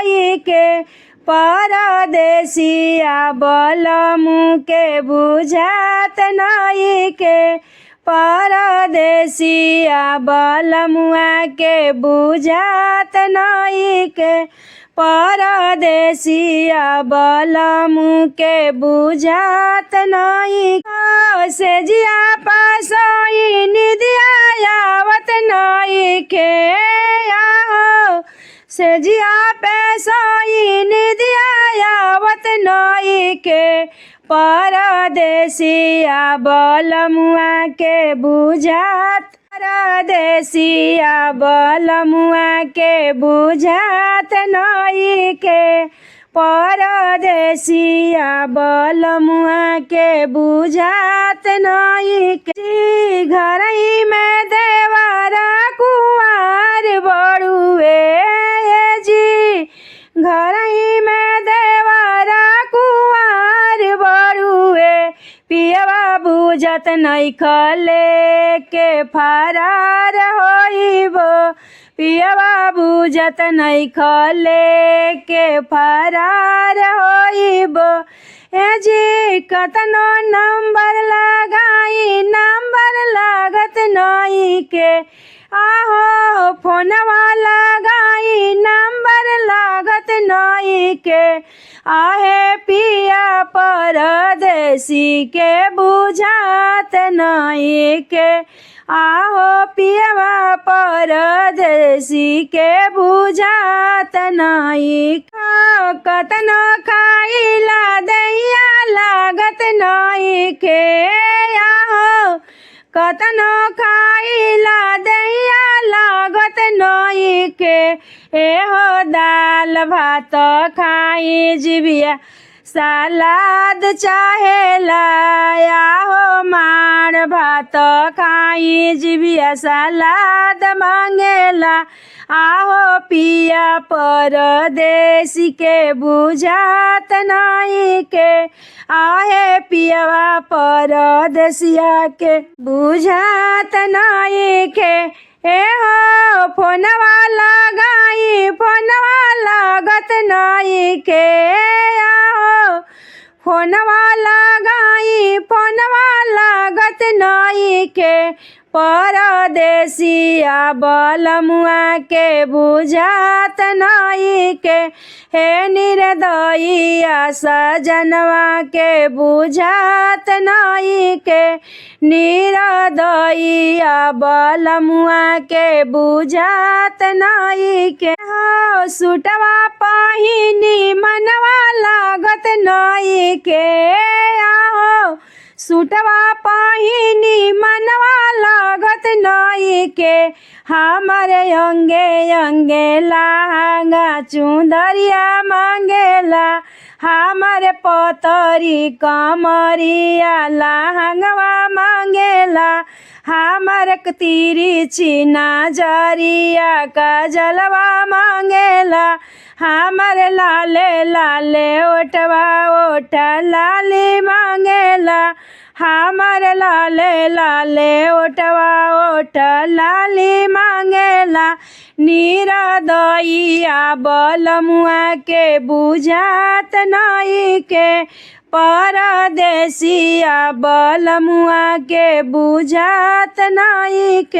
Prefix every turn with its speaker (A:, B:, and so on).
A: नई के परदेसिया बलमु के बुझात नई के परदेसिया बलमुआ के बुझात नई के परदेसिया बलमु के बुझात नई से जिया पासई निदिया आवत नई के आहो से जिया पैसई निदिया आवत नई के परदेसिया बलमुआ के बुझात परदेसिया बलमुआ के बुझात नई के परदेसिया बलमुआ के बुझात नई के घरही में देवरा कुंवार बड़ुए जी घरही में देवरा कुंवार बड़ुए पियवा बुझत नहीं खले के फरार होइबो पियवा बुझत नहीं खले के फरार होइबो ए जी कतनो नंबर लगाई नंबर लागत नहीं के आहो फोनवा लगाई नंबर लागत नहीं के आहे पिया परदेसी के बुझात नहीं के आहो पियवा परदेसी के बुझात नहीं कतनो खाइला दैया लागत नहीं के आहो कतनो खाइला दैया लागत नई के एहो दाल भात खाई जिबिया सलाद चाहेला आहो मार भात खाई जिबिया सलाद मांगेला आहो पिया परदेसी के बुझात नई के आहे पियवा परदेसिया के बुझात नई के एहो फोनवा लगाई फोनवा लागत नई के आहो फोनवा लगाई फोनवा लागत नई के परदेसिया बलमुआ के बुझात नई के हे निर्दयिया सजनवा के बुझात नई के निर्दयिया बलमुआ के बुझात नई के हो सुटवा पहिनी मनवा लागत नई के आहो सुटवा पहिनी मनवा लागत नई के हमारे अंगे अंगे लहंगा चुंदरिया मांगेला हमारे पतरी कमरिया लहंगवा मांगेला हमारे तिरछी नजरिया का जलवा मांगेला हमारे लाले लाले ओटवा ओटा लाली मांगेला हमारे लाले लाले ओटवा ओटा लाली मांगेला निर्दयिया बलमुआ के बुझात नई के परदेसिया बलमुआ के बुझात नई के।